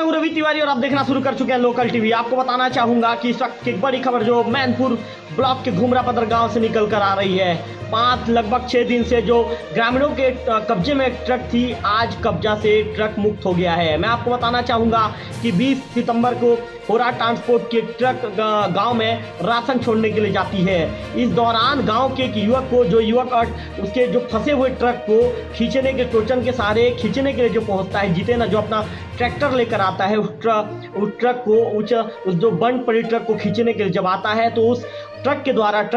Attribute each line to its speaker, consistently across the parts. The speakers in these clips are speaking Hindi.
Speaker 1: मैं हूं रवि तिवारी और आप देखना शुरू कर चुके हैं लोकल टीवी। आपको बताना चाहूंगा कि इस वक्त की एक बड़ी खबर जो मैनपुर ब्लॉक के घुमरापदर गांव से निकल कर आ रही है। लगभग 6 दिन से जो ग्रामीणों के कब्जे में एक ट्रक थी, आज कब्जा से ट्रक मुक्त हो गया है। मैं आपको बताना चाहूंगा कि 20 सितंबर को होरा ट्रांसपोर्ट की ट्रक गांव में राशन छोड़ने के लिए जाती है। इस दौरान गांव के एक युवक को, जो युवक उसके जो फंसे हुए ट्रक को खींचने के, टोचन के सहारे खींचने के लिए जो पहुंचता है, जितेंद्र जो अपना ट्रैक्टर लेकर आता है, उस ट्रक को उस जो बंद पड़ी ट्रक को खींचने के लिए जब आता है तो उस ट्रक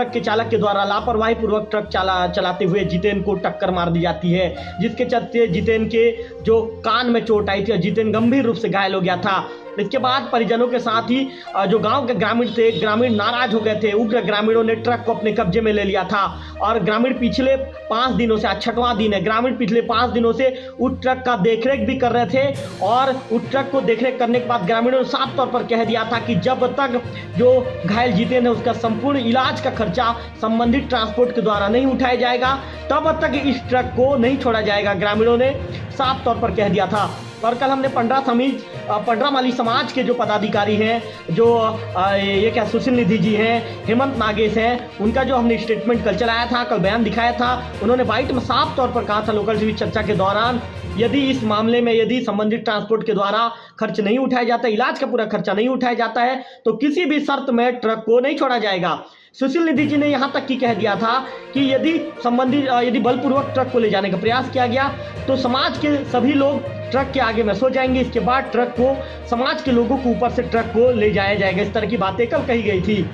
Speaker 1: के चालक के द्वारा लापरवाही पूर्वक ट्रक चलाते हुए जितेंद्र को टक्कर मार दी जाती है, जिसके चलते जितेंद्र के जो कान में चोट आई थी और जितेंद्र गंभीर रूप से घायल हो गया था। इसके बाद परिजनों के साथ ही जो गांव के ग्रामीण थे, ग्रामीण नाराज हो गए थे। उग्र ग्रामीणों ने ट्रक को अपने कब्जे में ले लिया था और ग्रामीण पिछले 5 दिनों से, आज 6वां दिन है, ग्रामीण पिछले 5 दिनों से उस ट्रक का देखरेख भी कर रहे थे। और उस ट्रक को देखरेख करने के बाद ग्रामीणों ने साफ तौर पर कह दिया था कि जब तक जो घायल जितेंद्र है उसका संपूर्ण इलाज का खर्चा संबंधित ट्रांसपोर्ट के द्वारा नहीं उठाया जाएगा, तब तक इस ट्रक को नहीं छोड़ा जाएगा। ग्रामीणों ने साफ तौर पर कह दिया था। और कल हमने पंडरा माली समाज के जो पदाधिकारी हैं, जो ये क्या सुशील निधि जी हैं, हेमंत नागेश हैं, उनका जो हमने स्टेटमेंट कल चलाया था, कल बयान दिखाया था। उन्होंने बाइट में साफ तौर पर कहा था लोकल टीवी चर्चा के दौरान, यदि इस मामले में यदि संबंधित ट्रांसपोर्ट के द्वारा खर्च नहीं उठाया जाता, इलाज का पूरा खर्चा नहीं उठाया जाता है, तो किसी भी शर्त में ट्रक को नहीं छोड़ा जाएगा। सुशील निधि जी ने यहाँ तक की कह दिया था कि यदि बलपूर्वक ट्रक को ले जाने का प्रयास किया गया तो समाज के सभी लोग ट्रक के आगे में सो जाएंगे। इसके बाद ट्रक को, समाज के लोगों के ऊपर से ट्रक को ले जाया जाएगा। इस तरह की बातें कल कही गई थी।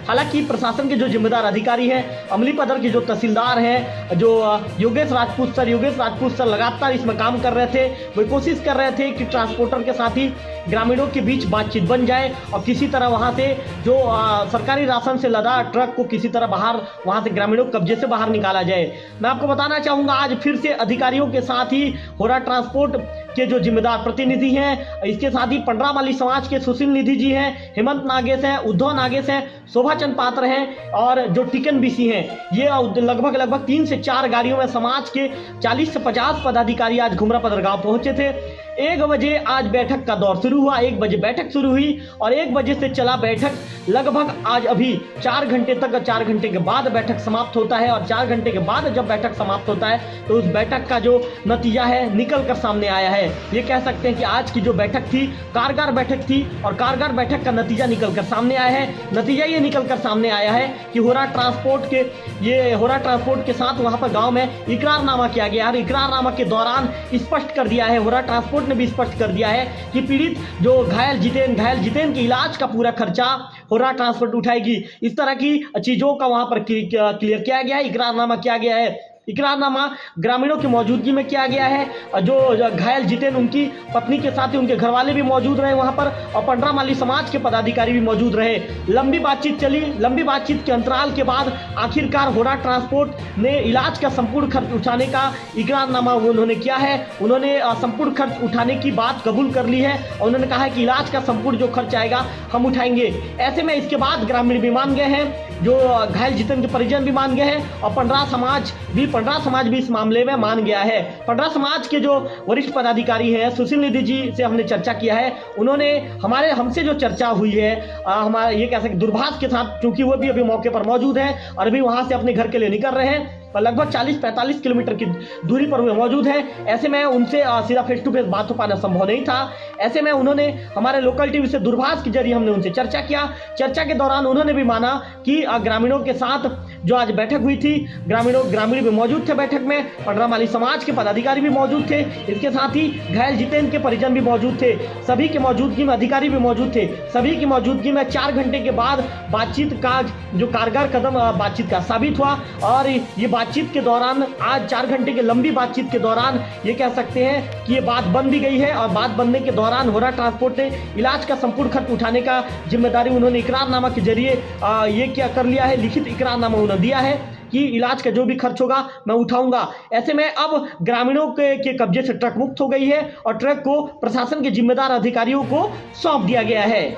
Speaker 1: हालांकि प्रशासन के जो जिम्मेदार अधिकारी हैं, अमलीपदर के जो तहसीलदार हैं, जो योगेश राजपूत सर लगातार इसमें काम कर रहे थे। वो कोशिश कर रहे थे कि ट्रांसपोर्टर के साथ ही ग्रामीणों के बीच बातचीत बन जाए और किसी तरह वहां से जो सरकारी राशन से लदा ट्रक को किसी तरह वहां से ग्रामीणों के कब्जे से बाहर निकाला जाए। मैं आपको बताना चाहूंगा, आज फिर से अधिकारियों के साथ ही होरा ट्रांसपोर्ट के जो जिम्मेदार प्रतिनिधि हैं, इसके साथ ही पंडरा माली समाज के सुशील निधि जी हैं, हेमंत नागेश हैं, उद्धव नागेश हैं, शोभा चंद पात्र हैं और जो टिकन बीसी हैं, ये लगभग 3 से 4 गाड़ियों में समाज के 40 से 50 पदाधिकारी आज घुमरापदर गांव पहुंचे थे। 1 बजे आज बैठक का दौर शुरू हुआ। 1 बजे बैठक शुरू हुई और 1 बजे से चला बैठक लगभग आज अभी 4 घंटे तक। 4 घंटे के बाद बैठक समाप्त होता है और 4 घंटे के बाद जब बैठक समाप्त होता है तो उस बैठक का जो नतीजा है निकल कर सामने आया है। ये कह सकते हैं कि आज की जो बैठक थी कारगर बैठक थी और कारगर बैठक का नतीजा निकल कर सामने आया है। नतीजा ये निकल कर सामने आया है कि होरा ट्रांसपोर्ट के साथ वहां पर गांव में इकरारनामा किया गया और इकरारनामा के दौरान स्पष्ट कर दिया है, होरा ट्रांसपोर्ट ने भी स्पष्ट कर दिया है कि पीड़ित जो घायल जितेंद्र के इलाज का पूरा खर्चा होरा ट्रांसपोर्ट उठाएगी। इस तरह की चीजों का वहां पर क्लियर किया गया है, इकरारनामा किया गया है। इकरारनामा ग्रामीणों की मौजूदगी में किया गया है। जो घायल जितेंद्र, उनकी पत्नी के साथ ही उनके घरवाले भी मौजूद रहे वहां पर और पंडरा माली समाज के पदाधिकारी भी मौजूद रहे। लंबी बातचीत चली। लंबी बातचीत के अंतराल के बाद आखिरकार होरा ट्रांसपोर्ट ने इलाज का संपूर्ण खर्च उठाने का इकरारनामा उन्होंने किया है। उन्होंने संपूर्ण खर्च उठाने की बात कबूल कर ली है और उन्होंने कहा है कि इलाज का संपूर्ण जो खर्च आएगा हम उठाएंगे। ऐसे में इसके बाद ग्रामीण भी मान गए हैं, जो घायल जितेंद्र के परिजन भी मान गए हैं और पंडरा समाज भी इस मामले में मान गया है। पंडरा समाज के जो वरिष्ठ पदाधिकारी हैं, सुशील निधि जी से हमने चर्चा किया है। उन्होंने हमसे जो चर्चा हुई है, हमारे ये कह सकते दूरभाष के साथ, क्योंकि वो भी अभी मौके पर मौजूद हैं और अभी वहां से अपने घर के लिए निकल रहे हैं, लगभग 40-45 किलोमीटर की दूरी पर वे मौजूद हैं। ऐसे में उनसे सीधा फेस टू फेस बात हो पाना संभव नहीं था। ऐसे में उन्होंने हमारे लोकल टीवी से दूरभाष के जरिए हमने उनसे चर्चा किया। चर्चा के दौरान उन्होंने भी माना कि ग्रामीणों के साथ जो आज बैठक हुई थी, ग्रामीण भी मौजूद थे बैठक में, पंडरा माली समाज के पदाधिकारी भी मौजूद थे, इसके साथ ही घायल जितेंद्र के परिजन भी मौजूद थे। सभी की मौजूदगी में अधिकारी भी मौजूद थे। सभी की मौजूदगी में 4 घंटे के बाद बातचीत का जो कारगर कदम बातचीत का साबित हुआ और ये बातचीत के दौरान, आज 4 घंटे की लंबी बातचीत के दौरान ये कह सकते हैं कि ये बात बन भी गई है और बात बनने के दौरान होरा ट्रांसपोर्ट ने इलाज का संपूर्ण खर्च उठाने का जिम्मेदारी उन्होंने इकरारनामा के जरिए ये क्या कर लिया है, लिखित इकरारनामा उन्होंने दिया है कि इलाज का जो भी खर्च होगा मैं उठाऊंगा। ऐसे में अब ग्रामीणों के कब्जे से ट्रक मुक्त हो गई है और ट्रक को प्रशासन के जिम्मेदार अधिकारियों को सौंप दिया गया है।